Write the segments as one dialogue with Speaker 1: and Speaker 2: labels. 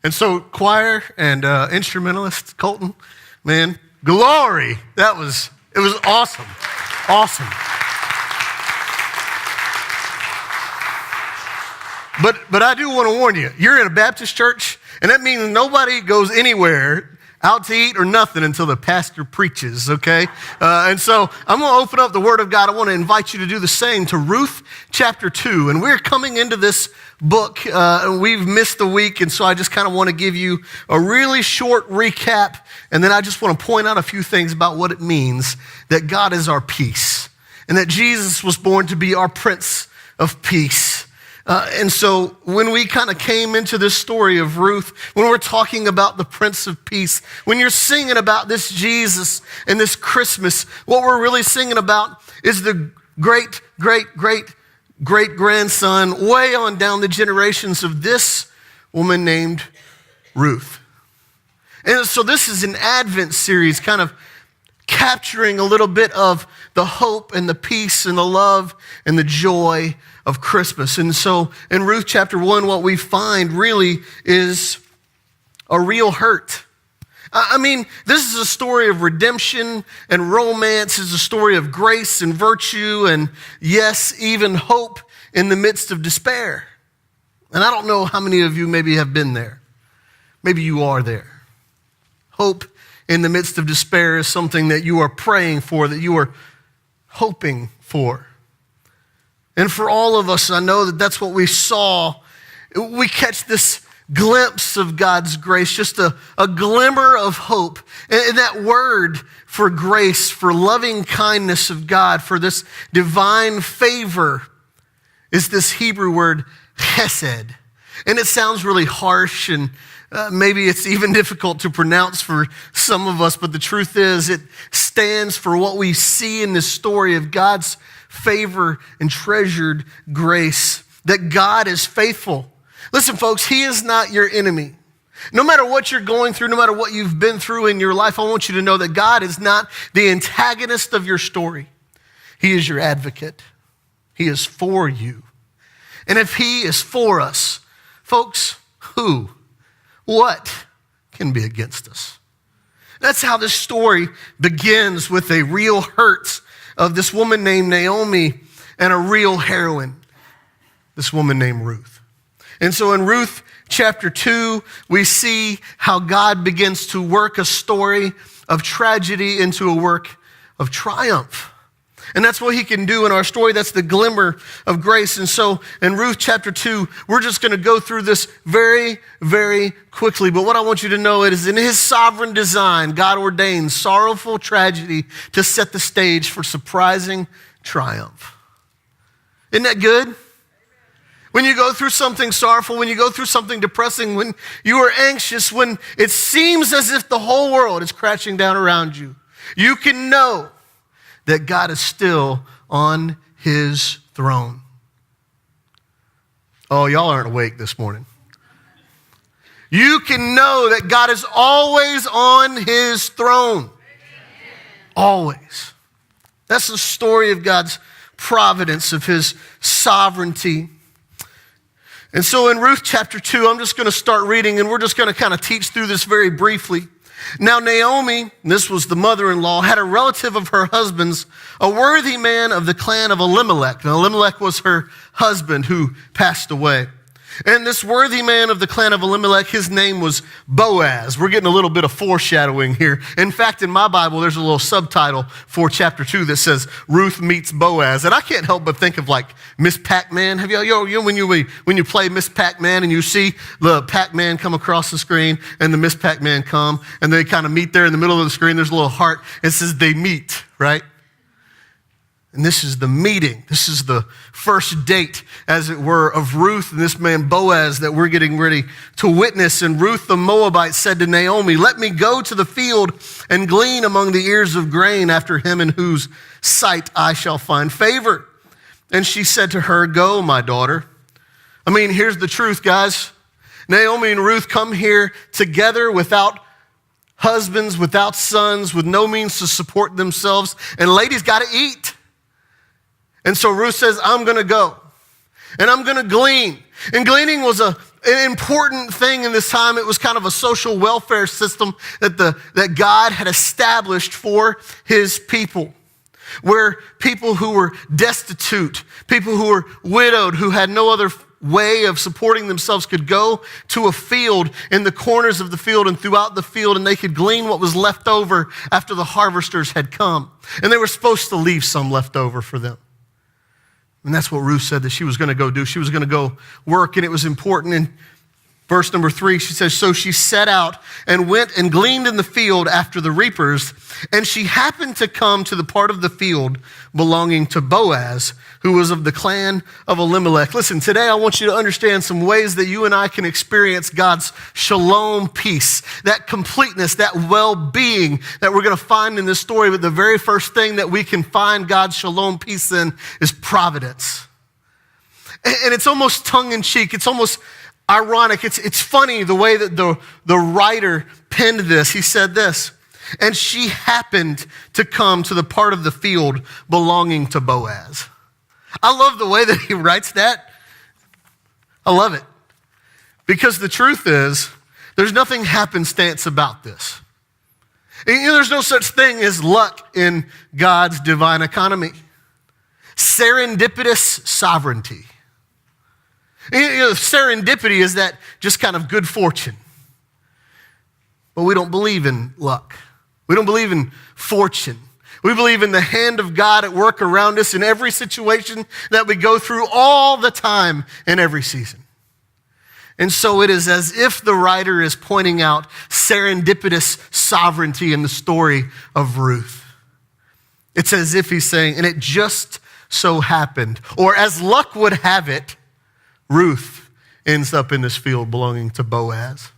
Speaker 1: And so choir and instrumentalist, Colton, man, glory. It was awesome. Awesome. But I do want to warn you, you're in a Baptist church, and that means nobody goes anywhere out to eat or nothing until the pastor preaches, okay? And so I'm going to open up the Word of God. I want to invite you to do the same to Ruth chapter 2. And we're coming into this book, and we've missed a week, and so I just kind of want to give you a really short recap, and then I just want to point out a few things about what it means that God is our peace, and that Jesus was born to be our Prince of Peace. And so when we kind of came into this story of Ruth, when we're talking about the Prince of Peace, when you're singing about this Jesus and this Christmas, what we're really singing about is the great-grandson, way on down the generations of this woman named Ruth. And so this is an Advent series kind of capturing a little bit of the hope and the peace and the love and the joy of Christmas. And so in Ruth chapter 1, what we find really is a real hurt. I mean, this is a story of redemption and romance. It's a story of grace and virtue and, yes, even hope in the midst of despair. And I don't know how many of you maybe have been there. Maybe you are there. Hope in the midst of despair is something that you are praying for, that you are hoping for. And for all of us, I know that that's what we saw. We catch this glimpse of God's grace, just a glimmer of hope. And that word for grace, for loving kindness of God, for this divine favor is this Hebrew word chesed. And it sounds really harsh, and maybe it's even difficult to pronounce for some of us, but the truth is it stands for what we see in this story of God's favor and treasured grace, that God is faithful. Listen, folks, He is not your enemy. No matter what you're going through, no matter what you've been through in your life, I want you to know that God is not the antagonist of your story. He is your advocate. He is for you. And if He is for us, folks, what can be against us? That's how this story begins, with a real hurt of this woman named Naomi and a real heroine, this woman named Ruth. And so in Ruth chapter 2, we see how God begins to work a story of tragedy into a work of triumph. And that's what He can do in our story. That's the glimmer of grace. And so in Ruth chapter 2, we're just going to go through this very, very quickly. But what I want you to know is in His sovereign design, God ordains sorrowful tragedy to set the stage for surprising triumph. Isn't that good? When you go through something sorrowful, when you go through something depressing, when you are anxious, when it seems as if the whole world is crashing down around you, you can know that God is still on His throne. Oh, y'all aren't awake this morning. You can know that God is always on His throne. Always. That's the story of God's providence, of His sovereignty. And so in Ruth chapter 2, I'm just going to start reading, and we're just going to kind of teach through this very briefly. Now Naomi, this was the mother-in-law, had a relative of her husband's, a worthy man of the clan of Elimelech. Now Elimelech was her husband who passed away. And this worthy man of the clan of Elimelech, his name was Boaz. We're getting a little bit of foreshadowing here. In fact, in my Bible, there's a little subtitle for chapter 2 that says, Ruth meets Boaz. And I can't help but think of like Miss Pac-Man. Have you when you play Miss Pac-Man and you see the Pac-Man come across the screen and the Miss Pac-Man come and they kind of meet there in the middle of the screen, there's a little heart. It says they meet, right? And this is the meeting. This is the first date, as it were, of Ruth and this man Boaz that we're getting ready to witness. And Ruth the Moabite said to Naomi, "Let me go to the field and glean among the ears of grain after him in whose sight I shall find favor." And she said to her, "Go, my daughter." I mean, here's the truth, guys. Naomi and Ruth come here together without husbands, without sons, with no means to support themselves. And ladies got to eat. And so Ruth says, I'm going to go and I'm going to glean. And gleaning was an important thing in this time. It was kind of a social welfare system that God had established for his people, where people who were destitute, people who were widowed, who had no other way of supporting themselves could go to a field in the corners of the field and throughout the field, and they could glean what was left over after the harvesters had come. And they were supposed to leave some left over for them. And that's what Ruth said that she was going to go do. She was going to go work, and it was important. In verse number 3, she says, so she set out and went and gleaned in the field after the reapers, and she happened to come to the part of the field belonging to Boaz, who was of the clan of Elimelech. Listen, today I want you to understand some ways that you and I can experience God's shalom peace, that completeness, that well-being that we're going to find in this story. But the very first thing that we can find God's shalom peace in is providence. And it's almost tongue-in-cheek. It's almost ironic. It's funny the way that the writer penned this. He said this, and she happened to come to the part of the field belonging to Boaz. I love the way that he writes that. I love it. Because the truth is, there's nothing happenstance about this. There's no such thing as luck in God's divine economy. Serendipitous sovereignty. Serendipity is that just kind of good fortune. But we don't believe in luck. We don't believe in fortune. We believe in the hand of God at work around us in every situation that we go through all the time in every season. And so it is as if the writer is pointing out serendipitous sovereignty in the story of Ruth. It's as if he's saying, and it just so happened, or as luck would have it, Ruth ends up in this field belonging to Boaz.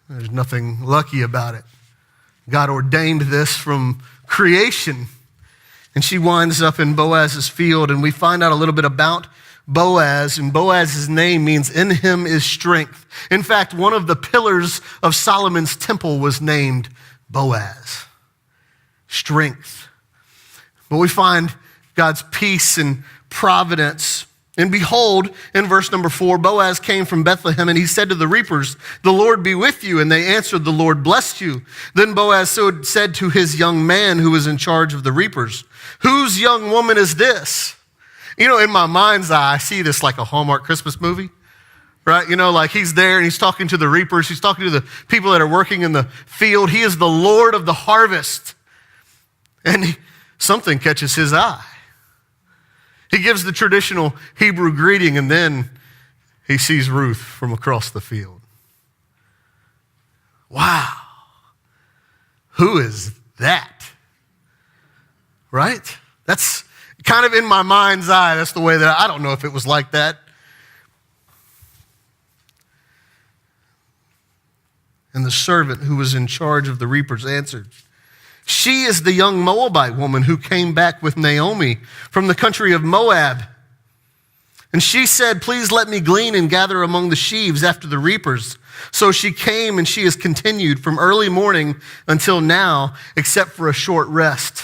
Speaker 1: There's nothing lucky about it. God ordained this from creation. And she winds up in Boaz's field, and we find out a little bit about Boaz. And Boaz's name means in him is strength. In fact, one of the pillars of Solomon's temple was named Boaz. Strength. But we find God's peace and providence. And behold, in verse number 4, Boaz came from Bethlehem, and he said to the reapers, the Lord be with you. And they answered, the Lord bless you. Then Boaz said to his young man who was in charge of the reapers, whose young woman is this? In my mind's eye, I see this like a Hallmark Christmas movie, right? Like he's there and he's talking to the reapers. He's talking to the people that are working in the field. He is the Lord of the harvest. And something catches his eye. He gives the traditional Hebrew greeting, and then he sees Ruth from across the field. Wow. Who is that? Right? That's kind of in my mind's eye. That's the way that I don't know if it was like that. And the servant who was in charge of the reapers answered, she is the young Moabite woman who came back with Naomi from the country of Moab. And she said, please let me glean and gather among the sheaves after the reapers. So she came, and she has continued from early morning until now, except for a short rest.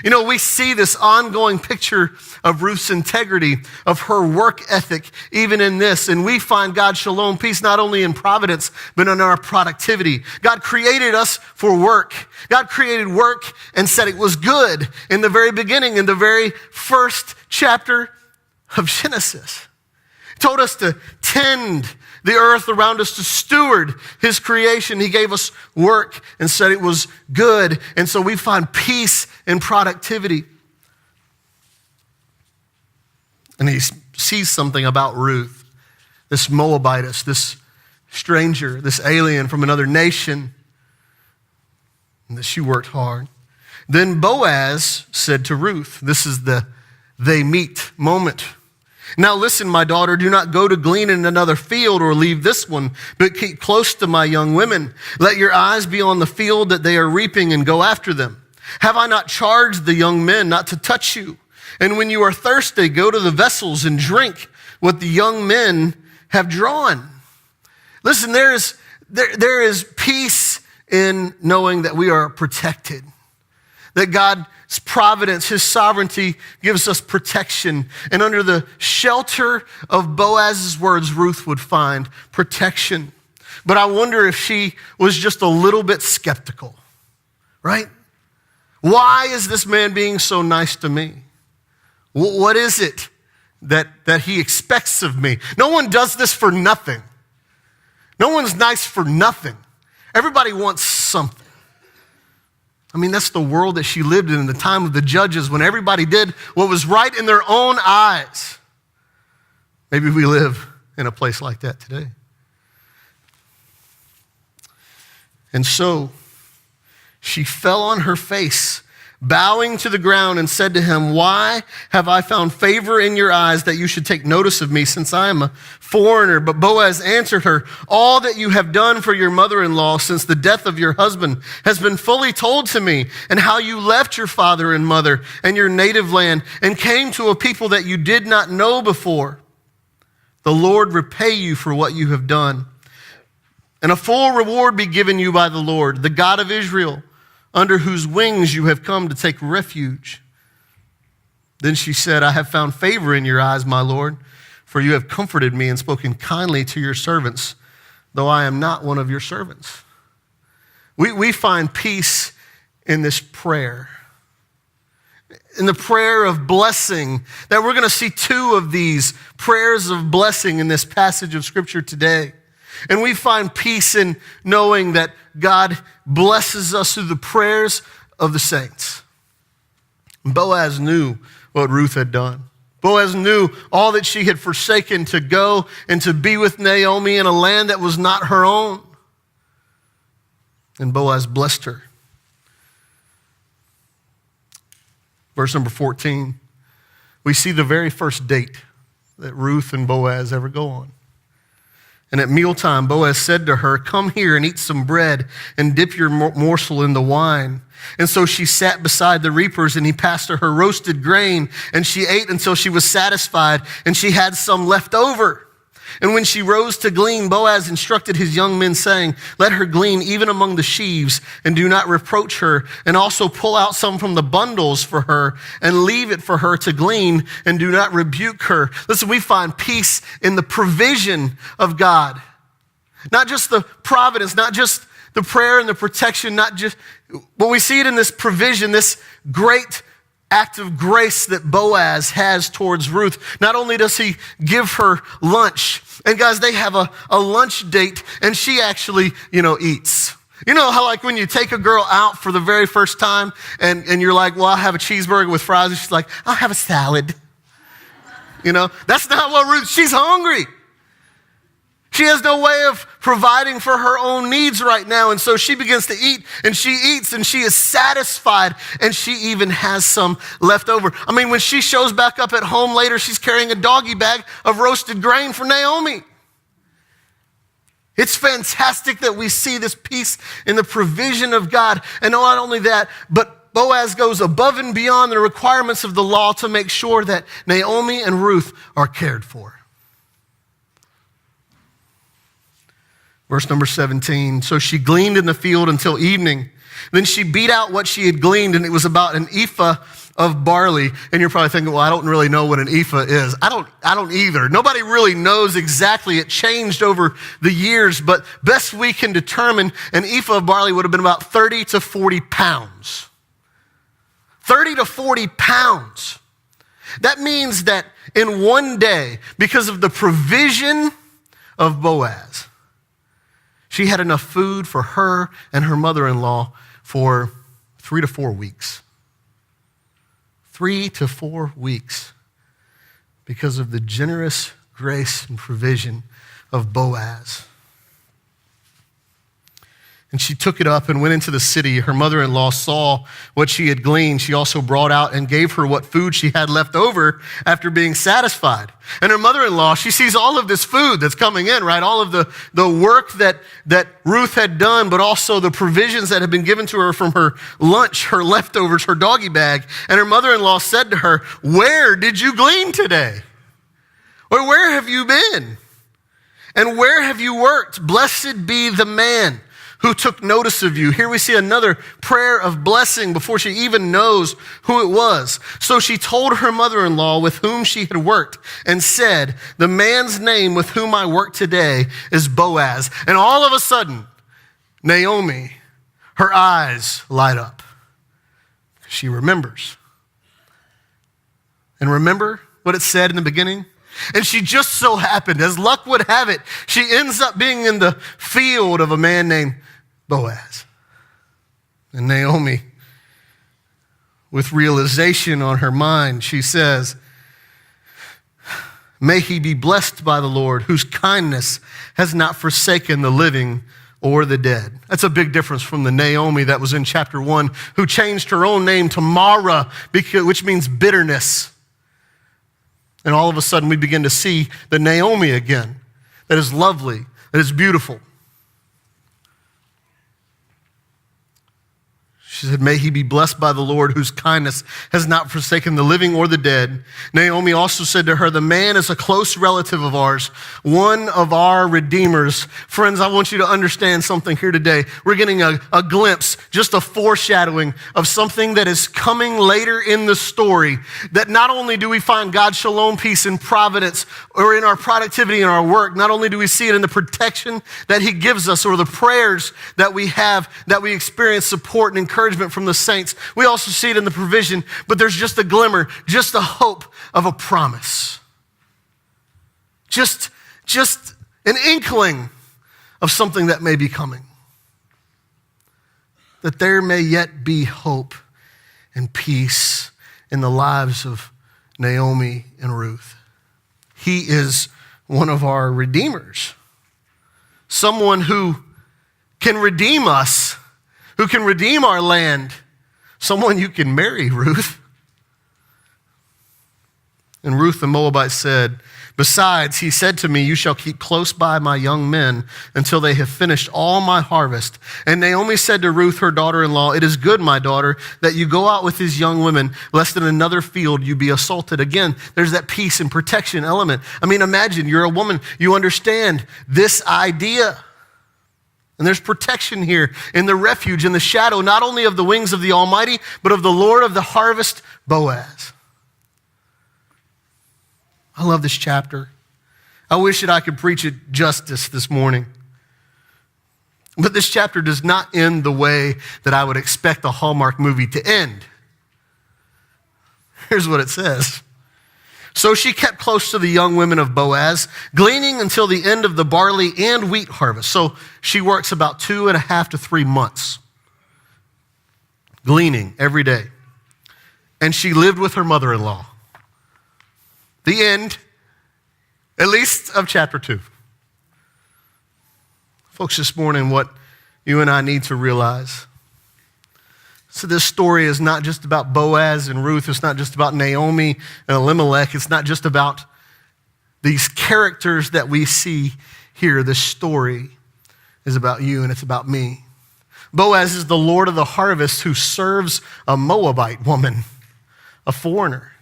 Speaker 1: We see this ongoing picture of Ruth's integrity, of her work ethic, even in this. And we find God's shalom peace not only in providence, but in our productivity. God created us for work. God created work and said it was good in the very beginning, in the very first chapter of Genesis. He told us to tend the earth around us, to steward his creation. He gave us work and said it was good. And so we find peace in productivity. And he sees something about Ruth, this Moabitess, this stranger, this alien from another nation, and that she worked hard. Then Boaz said to Ruth, this is the they meet moment. Now listen, my daughter, do not go to glean in another field or leave this one, but keep close to my young women. Let your eyes be on the field that they are reaping and go after them. Have I not charged the young men not to touch you? And when you are thirsty, go to the vessels and drink what the young men have drawn. Listen, there is peace in knowing that we are protected, that God's providence, his sovereignty gives us protection. And under the shelter of Boaz's words, Ruth would find protection. But I wonder if she was just a little bit skeptical, right? Why is this man being so nice to me? What is it that he expects of me? No one does this for nothing. No one's nice for nothing. Everybody wants something. I mean, that's the world that she lived in the time of the judges, when everybody did what was right in their own eyes. Maybe we live in a place like that today. And so she fell on her face, bowing to the ground, and said to him, "Why have I found favor in your eyes that you should take notice of me, since I am a foreigner?" But Boaz answered her, "All that you have done for your mother-in-law since the death of your husband has been fully told to me, and how you left your father and mother and your native land and came to a people that you did not know before. The Lord repay you for what you have done, and a full reward be given you by the Lord, the God of Israel, under whose wings you have come to take refuge." Then she said, "I have found favor in your eyes, my Lord, for you have comforted me and spoken kindly to your servants, though I am not one of your servants." We find peace in this prayer, in the prayer of blessing, that we're going to see two of these prayers of blessing in this passage of Scripture today. And we find peace in knowing that God blesses us through the prayers of the saints. Boaz knew what Ruth had done. Boaz knew all that she had forsaken to go and to be with Naomi in a land that was not her own. And Boaz blessed her. Verse number 14, we see the very first date that Ruth and Boaz ever go on. And at mealtime, Boaz said to her, "Come here and eat some bread and dip your morsel in the wine." And so she sat beside the reapers, and he passed her roasted grain, and she ate until she was satisfied, and she had some left over. And when she rose to glean, Boaz instructed his young men, saying, "Let her glean even among the sheaves, and do not reproach her. And also pull out some from the bundles for her, and leave it for her to glean, and do not rebuke her." Listen, we find peace in the provision of God. Not just the providence, not just the prayer and the protection, but we see it in this provision, this great act of grace that Boaz has towards Ruth. Not only does he give her lunch, and guys, they have a lunch date, and she actually, eats. You know how like when you take a girl out for the very first time, and you're like, "Well, I'll have a cheeseburger with fries," and she's like, "I'll have a salad." That's not what Ruth, she's hungry. She has no way of providing for her own needs right now. And so she begins to eat, and she eats, and she is satisfied, and she even has some left over. I mean, when she shows back up at home later, she's carrying a doggy bag of roasted grain for Naomi. It's fantastic that we see this peace in the provision of God. And not only that, but Boaz goes above and beyond the requirements of the law to make sure that Naomi and Ruth are cared for. Verse number 17, so she gleaned in the field until evening. Then she beat out what she had gleaned, and it was about an ephah of barley. And you're probably thinking, well, I don't really know what an ephah is. I don't either. Nobody really knows exactly. It changed over the years, but best we can determine, an ephah of barley would have been about 30 to 40 pounds. 30 to 40 pounds. That means that in one day, because of the provision of Boaz, she had enough food for her and her mother-in-law for 3 to 4 weeks. 3 to 4 weeks because of the generous grace and provision of Boaz. And she took it up and went into the city. Her mother-in-law saw what she had gleaned. She also brought out and gave her what food she had left over after being satisfied. And her mother-in-law, she sees all of this food that's coming in, right? All of the work that Ruth had done, but also the provisions that had been given to her from her lunch, her leftovers, her doggy bag. And her mother-in-law said to her, "Where did you glean today? Or where have you been? And where have you worked? Blessed be the man who took notice of you. Here we see another prayer of blessing before she even knows who it was. So she told her mother-in-law with whom she had worked and said, the man's name with whom I work today is Boaz. And all of a sudden, Naomi, her eyes light up. She remembers. And remember what it said in the beginning? And she just so happened, as luck would have it, she ends up being in the field of a man named Boaz. And Naomi, with realization on her mind, she says, may he be blessed by the Lord, whose kindness has not forsaken the living or the dead. That's a big difference from the Naomi that was in chapter 1, who changed her own name to Mara, which means bitterness. And all of a sudden we begin to see the Naomi again, that is lovely, that is beautiful. She said, may he be blessed by the Lord, whose kindness has not forsaken the living or the dead. Naomi also said to her, the man is a close relative of ours, one of our redeemers. Friends, I want you to understand something here today. We're getting a glimpse, just a foreshadowing of something that is coming later in the story. That not only do we find God's shalom, peace, and providence, or in our productivity in our work, not only do we see it in the protection that he gives us, or the prayers that we have, that we experience support and encouragement from the saints. We also see it in the provision, but there's just a glimmer, just a hope of a promise. Just an inkling of something that may be coming. That there may yet be hope and peace in the lives of Naomi and Ruth. He is one of our redeemers. Someone who can redeem us, who can redeem our land, someone you can marry, Ruth. And Ruth the Moabite said, besides, he said to me, you shall keep close by my young men until they have finished all my harvest. And Naomi said to Ruth, her daughter-in-law, it is good, my daughter, that you go out with these young women, lest in another field you be assaulted. Again, there's that peace and protection element. I mean, imagine you're a woman, you understand this idea. And there's protection here in the refuge, in the shadow, not only of the wings of the Almighty, but of the Lord of the harvest, Boaz. I love this chapter. I wish that I could preach it justice this morning. But this chapter does not end the way that I would expect a Hallmark movie to end. Here's what it says. So she kept close to the young women of Boaz, gleaning until the end of the barley and wheat harvest. So she works about 2.5 to 3 months, gleaning every day. And she lived with her mother-in-law. The end, at least of chapter 2. Folks, this morning, what you and I need to realize. So this story is not just about Boaz and Ruth. It's not just about Naomi and Elimelech. It's not just about these characters that we see here. This story is about you and it's about me. Boaz is the Lord of the harvest who serves a Moabite woman, a foreigner,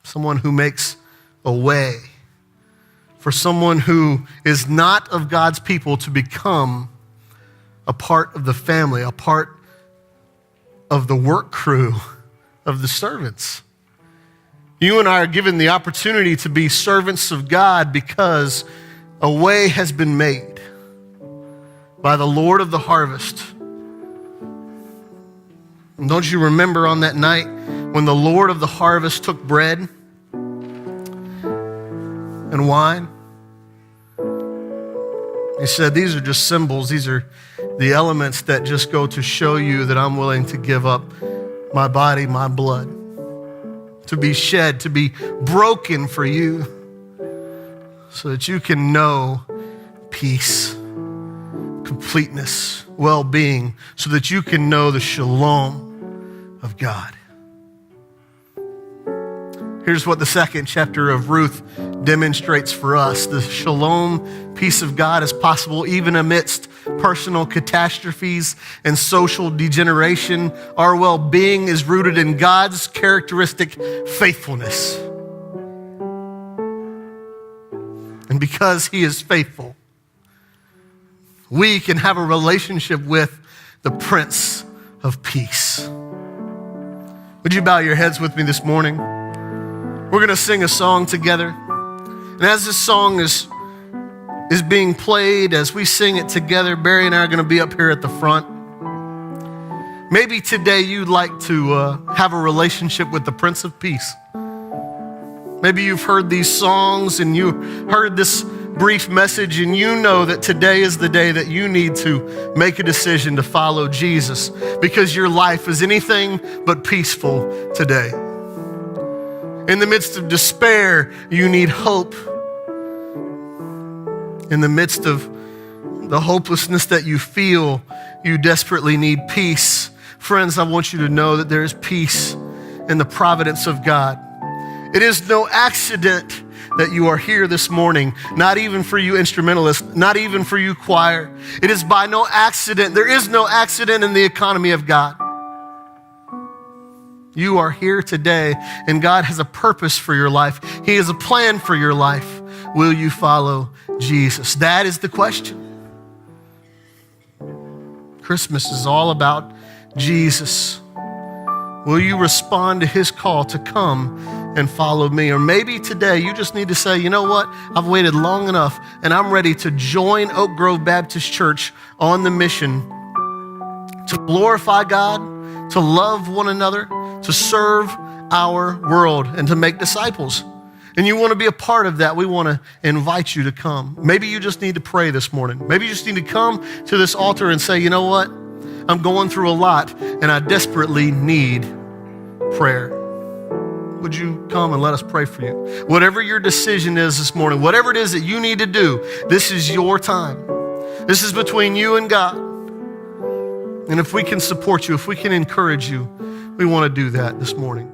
Speaker 1: someone who makes a way for someone who is not of God's people to become a part of the family, a part of the work crew of the servants. You and I are given the opportunity to be servants of God because a way has been made by the Lord of the harvest. And don't you remember on that night when the Lord of the harvest took bread and wine? He said, these are just symbols. These are the elements that just go to show you that I'm willing to give up my body, my blood, to be shed, to be broken for you, so that you can know peace, completeness, well-being, so that you can know the shalom of God. Here's what the second chapter of Ruth demonstrates for us. The shalom, peace of God is possible even amidst personal catastrophes and social degeneration. Our well-being is rooted in God's characteristic faithfulness. And because he is faithful, we can have a relationship with the Prince of Peace. Would you bow your heads with me this morning? We're going to sing a song together. And as this song is being played, as we sing it together, Barry and I are going to be up here at the front. Maybe today you'd like to have a relationship with the Prince of Peace. Maybe you've heard these songs and you heard this brief message and you know that today is the day that you need to make a decision to follow Jesus because your life is anything but peaceful today. In the midst of despair, you need hope. In the midst of the hopelessness that you feel, you desperately need peace. Friends, I want you to know that there is peace in the providence of God. It is no accident that you are here this morning, not even for you instrumentalists, not even for you choir. It is by no accident. There is no accident in the economy of God. You are here today, and God has a purpose for your life. He has a plan for your life. Will you follow Jesus? That is the question. Christmas is all about Jesus. Will you respond to his call to come and follow me? Or maybe today you just need to say, you know what? I've waited long enough and I'm ready to join Oak Grove Baptist Church on the mission to glorify God, to love one another, to serve our world, and to make disciples. And you want to be a part of that, we want to invite you to come. Maybe you just need to pray this morning. Maybe you just need to come to this altar and say, you know what? I'm going through a lot and I desperately need prayer. Would you come and let us pray for you? Whatever your decision is this morning, whatever it is that you need to do, this is your time. This is between you and God. And if we can support you, if we can encourage you, we want to do that this morning.